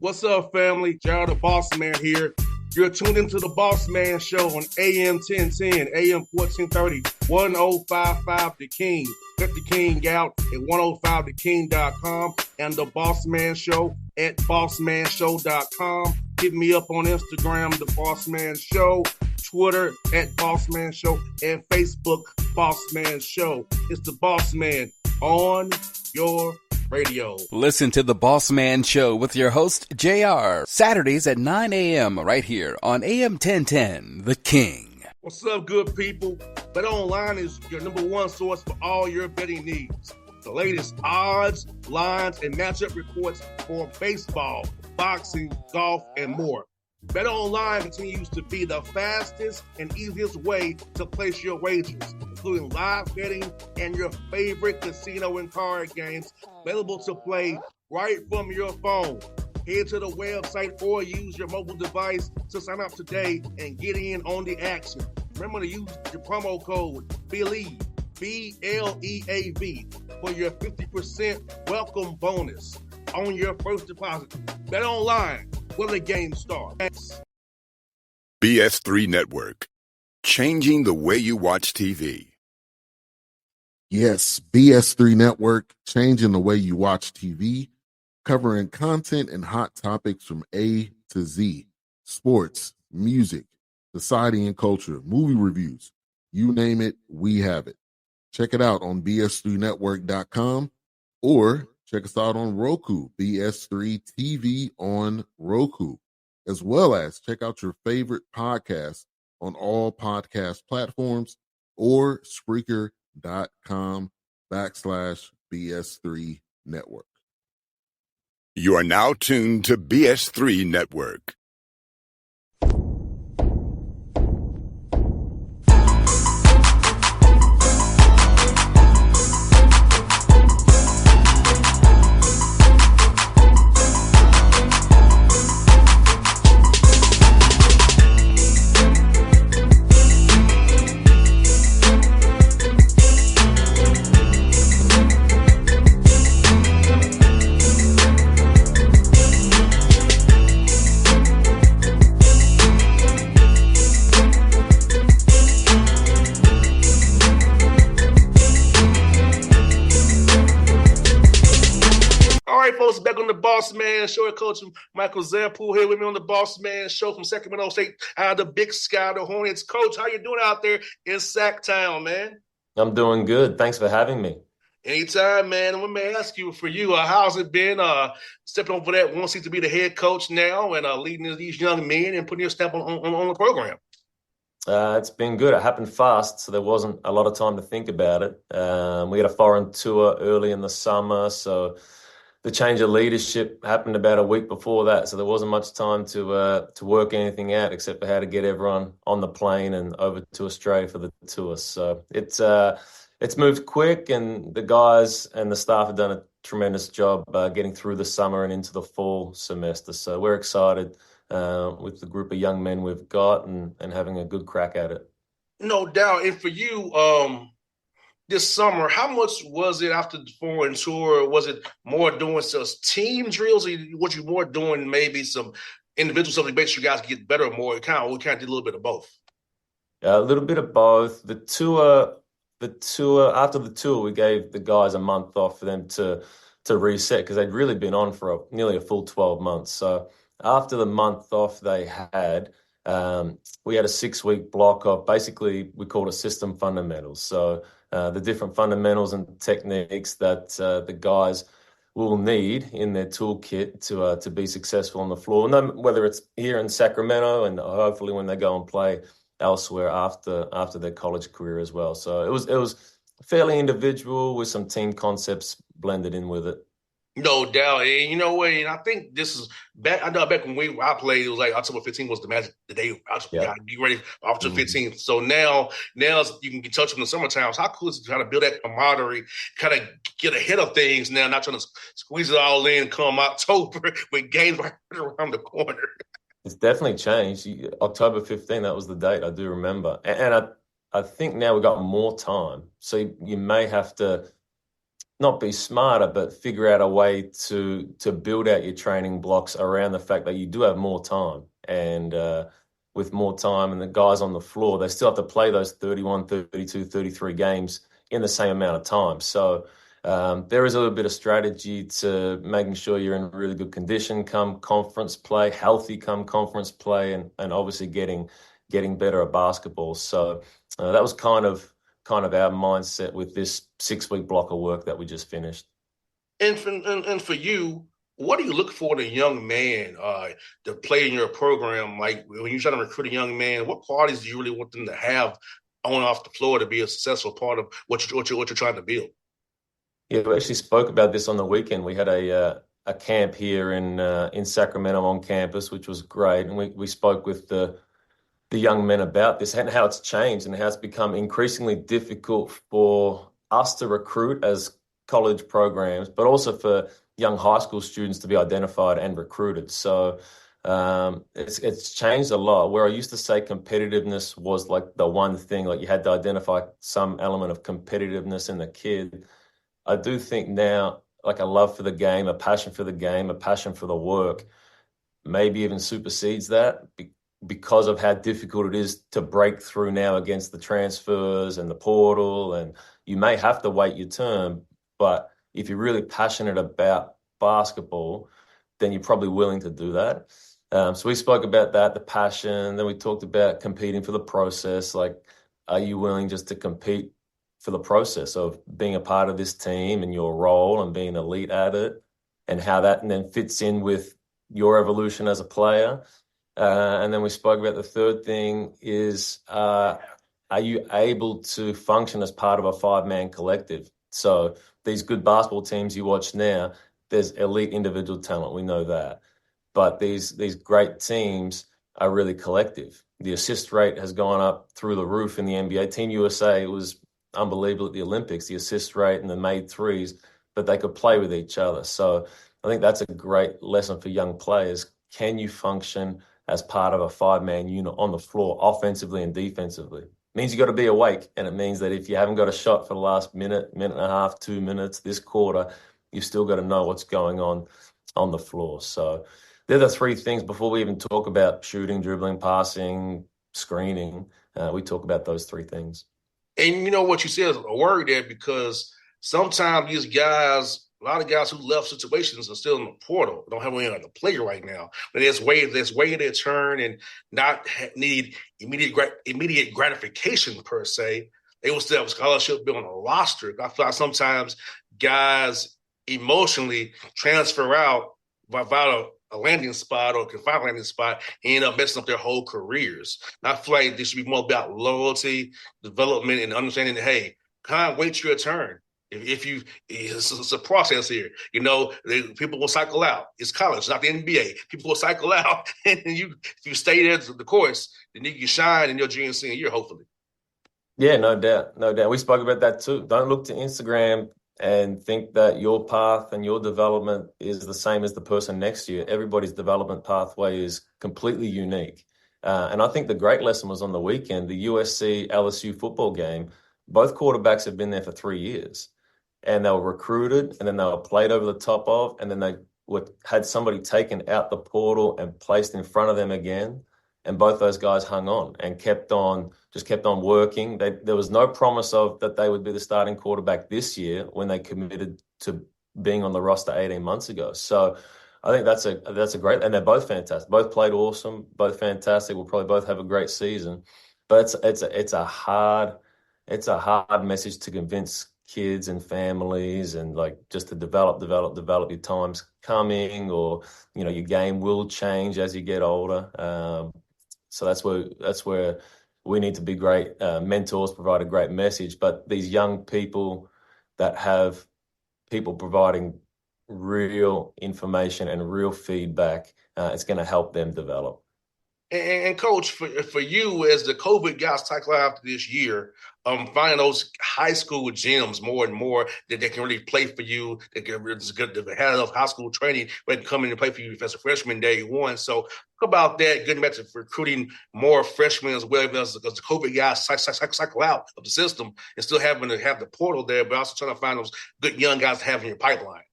What's up, family? Gerald the Bossman here. You're tuned into the Bossman Show on AM 1010, AM 1430, 1055 The King. Let the King out at 105theking.com and the Bossman Show at bossmanshow.com. Hit me up on Instagram, The Bossman Show, Twitter at Bossman Show, and Facebook, Bossman Show. It's the Bossman on your radio. Listen to the Bossman Show with your host, JR, Saturdays at 9 a.m. right here on AM 1010, The King. What's up, good people? BetOnline is your number one source for all your betting needs. The latest odds, lines, and matchup reports for baseball, boxing, golf, and more. BetOnline continues to be the fastest and easiest way to place your wagers, including live betting and your favorite casino and card games available to play right from your phone. Head to the website or use your mobile device to sign up today and get in on the action. Remember to use your promo code BELIEVE, B-L-E-A-V, for your 50% welcome bonus on your first deposit. BetOnline, where the game starts. BS3 Network, changing the way you watch TV. Yes, BS3 Network, changing the way you watch TV, covering content and hot topics from A to Z, sports, music, society and culture, movie reviews, you name it, we have it. Check it out on bs3network.com or check us out on Roku, BS3 TV on Roku, as well as check out your favorite podcasts on all podcast platforms or Spreaker.com/BS3 Network. You are now tuned to BS3 Network. Back on the Bossman Show, Coach Michael Zampool here with me on the Bossman Show from Sacramento State, out of the Big Sky, the Hornets. Coach, how you doing out there in Sacktown, man? I'm doing good. Thanks for having me. Anytime, man. And let me ask you, for you, how's it been stepping over that one seat to be the head coach now and leading these young men and putting your stamp on the program? It's been good. It happened fast, so there wasn't a lot of time to think about it. We had a foreign tour early in the summer, so the change of leadership happened about a week before that, so there wasn't much time to work anything out except for how to get everyone on the plane and over to Australia for the tour. So it's moved quick, and the guys and the staff have done a tremendous job getting through the summer and into the fall semester. So we're excited with the group of young men we've got and having a good crack at it. No doubt. And for you, this summer, how much was it after the foreign tour? Was it more doing some team drills, or was you more doing maybe some individual stuff to make sure you guys get better or more? We kind of did a little bit of both. A little bit of both. The tour after the tour, we gave the guys a month off for them to reset because they'd really been on for nearly a full 12 months. So after the month off they had, we had a 6-week block of basically we called it system fundamentals. So the different fundamentals and techniques that the guys will need in their toolkit to be successful on the floor, whether it's here in Sacramento and hopefully when they go and play elsewhere after their college career as well. So it was fairly individual with some team concepts blended in with it. No doubt. And you know what? And I think this is back. I know back when I played, it was like October 15th was the magic the day. Got to be ready for October 15th. So now you can get touch in the summertime. So how cool is it to try to build that camaraderie, kind of get ahead of things now, not trying to squeeze it all in come October with games right around the corner. It's definitely changed. October 15th, that was the date, I do remember. And I think now we've got more time. So you may have to not be smarter, but figure out a way to build out your training blocks around the fact that you do have more time. And with more time and the guys on the floor, they still have to play those 31, 32, 33 games in the same amount of time. So there is a little bit of strategy to making sure you're in really good condition come conference play, healthy come conference play, and obviously getting better at basketball. So that was kind of our mindset with this 6-week block of work that we just finished. And for you, what do you look for in a young man to play in your program? Like when you're trying to recruit a young man, what qualities do you really want them to have on and off the floor to be a successful part of what you're trying to build? Yeah, we actually spoke about this on the weekend. We had a camp here in Sacramento on campus, which was great, and we spoke with the young men about this and how it's changed and how it's become increasingly difficult for us to recruit as college programs, but also for young high school students to be identified and recruited. So it's changed a lot. Where I used to say competitiveness was like the one thing, like you had to identify some element of competitiveness in the kid. I do think now, like a love for the game, a passion for the game, a passion for the work, maybe even supersedes that because of how difficult it is to break through now against the transfers and the portal. And you may have to wait your turn, but if you're really passionate about basketball, then you're probably willing to do that. So we spoke about that, the passion. Then we talked about competing for the process. Like, are you willing just to compete for the process of being a part of this team and your role and being elite at it, and how that and then fits in with your evolution as a player? And then we spoke about the third thing is, are you able to function as part of a 5-man collective? So these good basketball teams you watch now, there's elite individual talent. We know that. But these great teams are really collective. The assist rate has gone up through the roof in the NBA. Team USA was unbelievable at the Olympics, the assist rate and the made threes, but they could play with each other. So I think that's a great lesson for young players. Can you function as part of a 5-man unit on the floor, offensively and defensively? It means you got to be awake, and it means that if you haven't got a shot for the last minute and a half, 2 minutes, this quarter, you've still got to know what's going on the floor. So they're the three things before we even talk about shooting, dribbling, passing, screening. We talk about those three things. And you know what you said is a word there, because sometimes these guys, a lot of guys who left situations are still in the portal, don't have anyone to play right now. But there's waiting their turn and not need immediate gratification per se. They will still have a scholarship, be on a roster. I feel like sometimes guys emotionally transfer out without a landing spot or confined landing spot and end up messing up their whole careers. And I feel like this should be more about loyalty, development, and understanding that, hey, kind of wait your turn. It's a process here. You know, people will cycle out. It's college, it's not the NBA. People will cycle out, and if you stay there the course, then you can shine in your junior and senior year, hopefully. Yeah, no doubt, no doubt. We spoke about that too. Don't look to Instagram and think that your path and your development is the same as the person next to you. Everybody's development pathway is completely unique. And I think the great lesson was on the weekend, the USC LSU football game. Both quarterbacks have been there for 3 years, and they were recruited, and then they were played over the top of, and then they had somebody taken out the portal and placed in front of them again. And both those guys hung on and kept on working. There was no promise of that they would be the starting quarterback this year when they committed to being on the roster 18 months ago. So I think that's a great, and they're both fantastic. Both played awesome, both fantastic. We'll probably both have a great season. But it's a hard message to convince kids and families, and like just to develop. Your time's coming, or your game will change as you get older. So that's where we need to be great mentors, provide a great message. But these young people that have people providing real information and real feedback, it's going to help them develop. And coach, for you, as the COVID got cycle after this year, finding those high school gyms more and more that they can really play for you, that can really good to have enough high school training, but can come in and play for you as a freshman day one. So talk about that, getting back to recruiting more freshmen as well, because the COVID guys cycle out of the system and still having to have the portal there, but also trying to find those good young guys to have in your pipeline.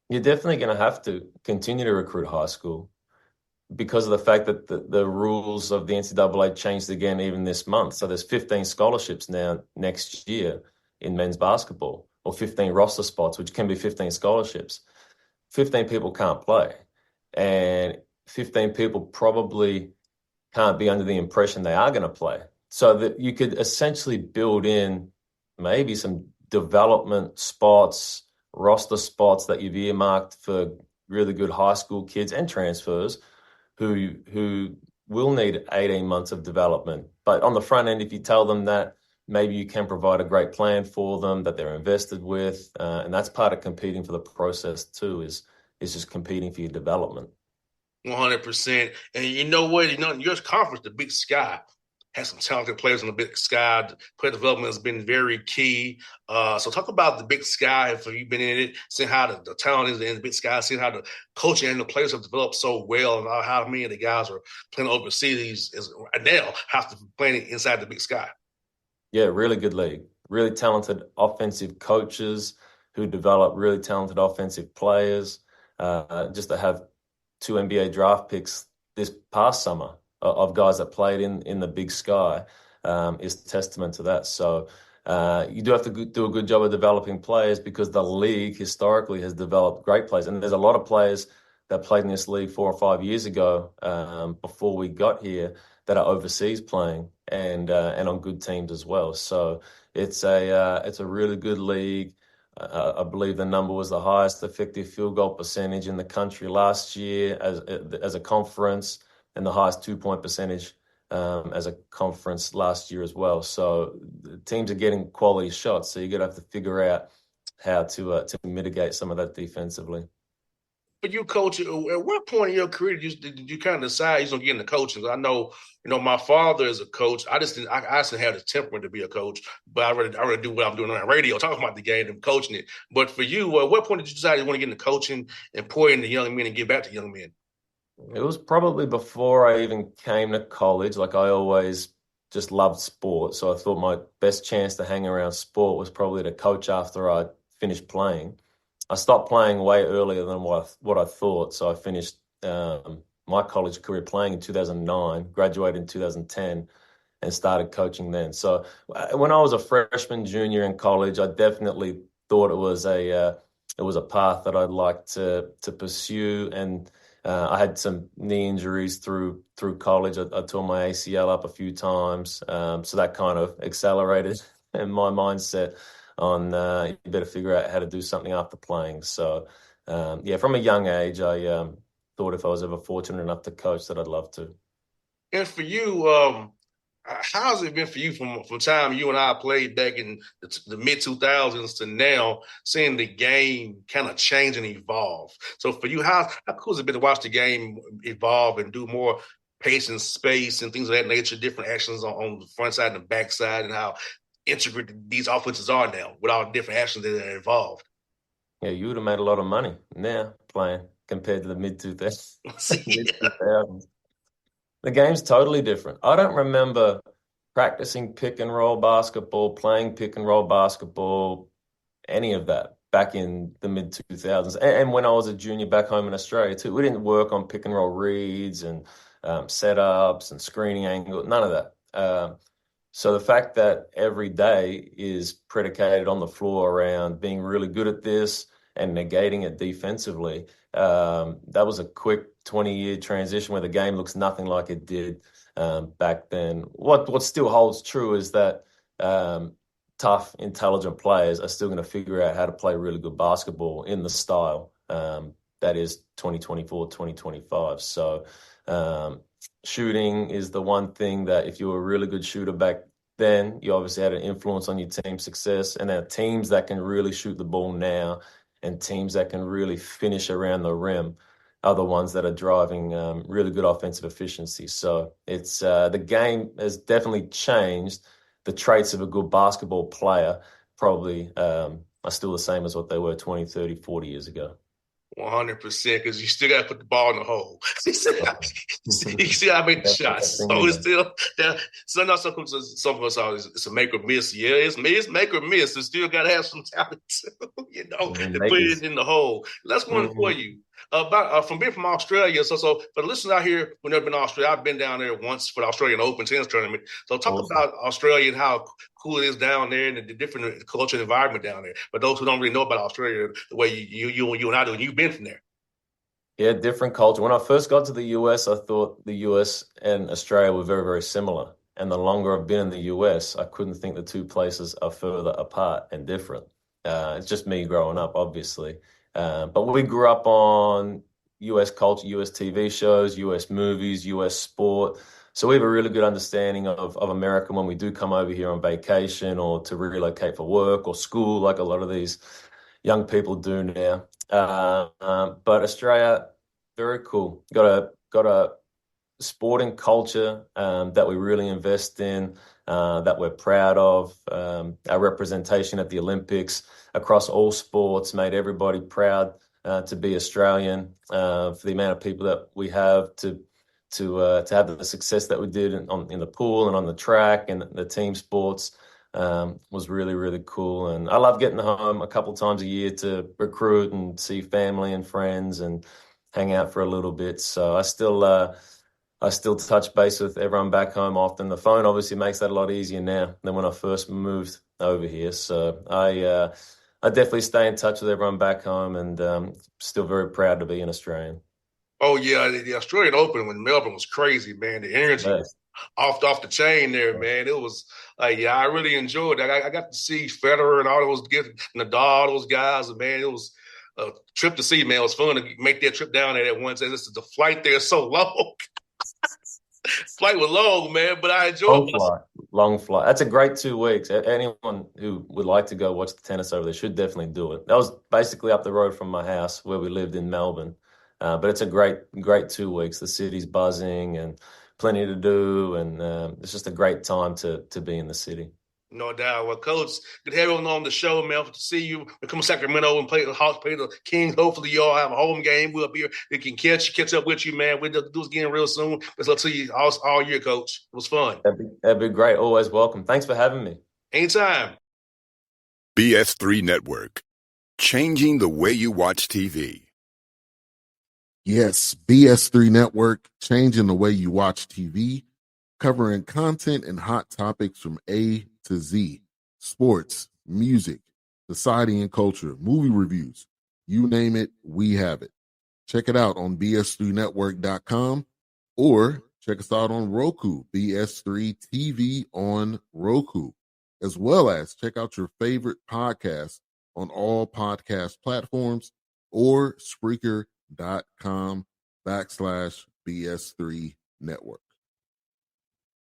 You're definitely going to have to continue to recruit high school, because of the fact that the rules of the NCAA changed again even this month. So there's 15 scholarships now next year in men's basketball, or 15 roster spots, which can be 15 scholarships. 15 people can't play, and 15 people probably can't be under the impression they are going to play. So that you could essentially build in maybe some development spots, roster spots that you've earmarked for really good high school kids and transfers who will need 18 months of development. But on the front end, if you tell them that, maybe you can provide a great plan for them that they're invested with. And that's part of competing for the process too, is just competing for your development. 100%. And you know what? Your conference, the Big Sky, has some talented players in the Big Sky. Player development has been very key. So talk about the Big Sky. If you've been in it, seeing how the talent is in the Big Sky, seeing how the coaching and the players have developed so well, and how many of the guys are playing overseas now have to play inside the Big Sky. Yeah, really good league. Really talented offensive coaches who develop really talented offensive players. Just to have 2 NBA draft picks this past summer of guys that played in the Big Sky is testament to that. So you do have to do a good job of developing players, because the league historically has developed great players. And there's a lot of players that played in this league 4 or 5 years ago before we got here that are overseas playing and on good teams as well. So it's a really good league. I believe the number was the highest effective field goal percentage in the country last year as a conference, and the highest 2-point percentage as a conference last year as well. So teams are getting quality shots. So you're going to have to figure out how to mitigate some of that defensively. But you, coach, at what point in your career did you kind of decide you're going to get into coaching? I know, my father is a coach. I just didn't have the temperament to be a coach, but I already do what I'm doing on radio, talking about the game and coaching it. But for you, at what point did you decide you want to get into coaching and pour into young men and give back to young men? It was probably before I even came to college. Like, I always just loved sport. So I thought my best chance to hang around sport was probably to coach after I finished playing. I stopped playing way earlier than what I thought. So I finished my college career playing in 2009, graduated in 2010, and started coaching then. So when I was a freshman, junior in college, I definitely thought it was a path that I'd like to pursue. And I had some knee injuries through college. I tore my ACL up a few times, so that kind of accelerated in my mindset on you better figure out how to do something after playing. So from a young age, I thought if I was ever fortunate enough to coach that I'd love to. And for you, how's it been for you from time you and I played back in the mid-2000s to now, seeing the game kind of change and evolve? So for you, how cool has it been to watch the game evolve and do more pace and space and things of that nature, different actions on the front side and the back side, and how integrated these offenses are now with all the different actions that are involved? Yeah, you would have made a lot of money now playing compared to the mid-2000s. Mid-2000s. The game's totally different. I don't remember practicing pick and roll basketball, playing pick and roll basketball, any of that back in the mid-2000s. And when I was a junior back home in Australia too, we didn't work on pick and roll reads and setups and screening angle, none of that. So the fact that every day is predicated on the floor around being really good at this and negating it defensively, that was a quick 20-year transition where the game looks nothing like it did back then. What still holds true is that tough, intelligent players are still going to figure out how to play really good basketball in the style that is 2024, 2025. So shooting is the one thing that if you were a really good shooter back then, you obviously had an influence on your team's success. And there are teams that can really shoot the ball now and teams that can really finish around the rim are the ones that are driving really good offensive efficiency. So it's the game has definitely changed. The traits of a good basketball player probably are still the same as what they were 20, 30, 40 years ago. 100%, because you still got to put the ball in the hole. you still got to make the shots. So it's still that. Some of us are it's a make or miss. Yeah, it's make or miss. You still got to have some talent, to put it in the hole. That's one for you. From being from Australia, so for the listeners out here who've never been to Australia, I've been down there once for the Australian Open tennis tournament. So talk about Australia and how cool it is down there and the different culture and environment down there. But those who don't really know about Australia the way you and I do, and you've been from there. Yeah, different culture. When I first got to the US, I thought the US and Australia were very, very similar. And the longer I've been in the US, I couldn't think the two places are further apart and different. It's just me growing up, obviously. But we grew up on US culture, US TV shows, US movies, US sport. So we have a really good understanding of America when we do come over here on vacation or to relocate for work or school, like a lot of these young people do now. But Australia, very cool. Got a sporting culture that we really invest in, that we're proud of. Our representation at the Olympics across all sports made everybody proud to be Australian. For the amount of people that we have to have the success that we did in the pool and on the track and the team sports was really, really cool. And I love getting home a couple times a year to recruit and see family and friends and hang out for a little bit. So I still touch base with everyone back home often. The phone obviously makes that a lot easier now than when I first moved over here. So I definitely stay in touch with everyone back home and still very proud to be an Australian. Oh, yeah, the Australian Open when Melbourne was crazy, man. The energy was off the chain there, man. It was I really enjoyed that. I got to see Federer and all those Nadal, all those guys, and man, it was a trip to see, man. It was fun to make that trip down there at once. The flight there is so long. Flight was long, man, but I enjoyed it. Long flight. That's a great 2 weeks. Anyone who would like to go watch the tennis over there should definitely do it. That was basically up the road from my house where we lived in Melbourne. But it's a great 2 weeks. The city's buzzing and plenty to do, and it's just a great time to be in the city. No doubt. Well, Coach, good to have you on the show, man. To see you come to Sacramento and play the Kings. Hopefully, you all have a home game. We'll be here. We can catch up with you, man. We'll do this again real soon. Let's look to you all year, Coach. It was fun. That'd be great. Always welcome. Thanks for having me. Anytime. BS3 Network, changing the way you watch TV. Yes, BS3 Network, changing the way you watch TV, covering content and hot topics from A to Z, sports, music, society and culture, movie reviews, you name it, we have it. Check it out on bs3network.com or check us out on Roku, BS3 TV on Roku, as well as check out your favorite podcast on all podcast platforms or Spreaker.com/BS3 Network.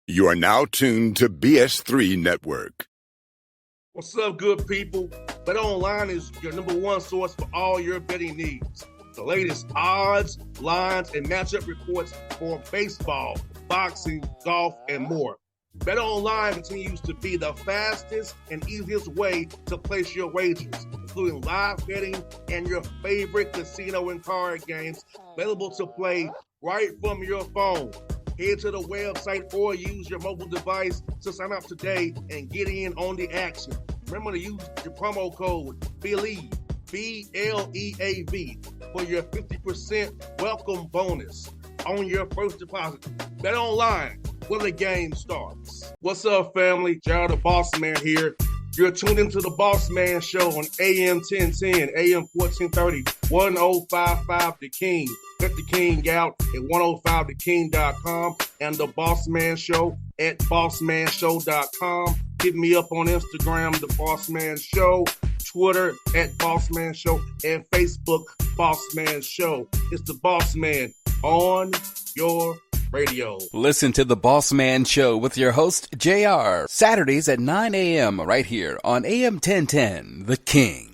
You are now tuned to BS3 Network. What's up, good people? Bet Online is your number one source for all your betting needs. The latest odds, lines, and matchup reports for baseball, boxing, golf, and more. Bet Online continues to be the fastest and easiest way to place your wagers, including live betting and your favorite casino and card games available to play right from your phone. Head to the website or use your mobile device to sign up today and get in on the action. Remember to use your promo code BELIEVE, BLEAV, for your 50% welcome bonus on your first deposit. Bet Online, where the game starts. What's up, family? Jared the Bossman here. You're tuned into the Bossman Show on AM 1010, AM 1430, 1055 The King. Check The King out at 105theking.com and the Bossman Show at bossmanshow.com. Hit me up on Instagram, The Bossman Show, Twitter at Bossman Show, and Facebook, Bossman Show. It's the Bossman on your radio. Listen to The Bossman Show with your host, JR, Saturdays at 9 a.m. right here on AM 1010, The King.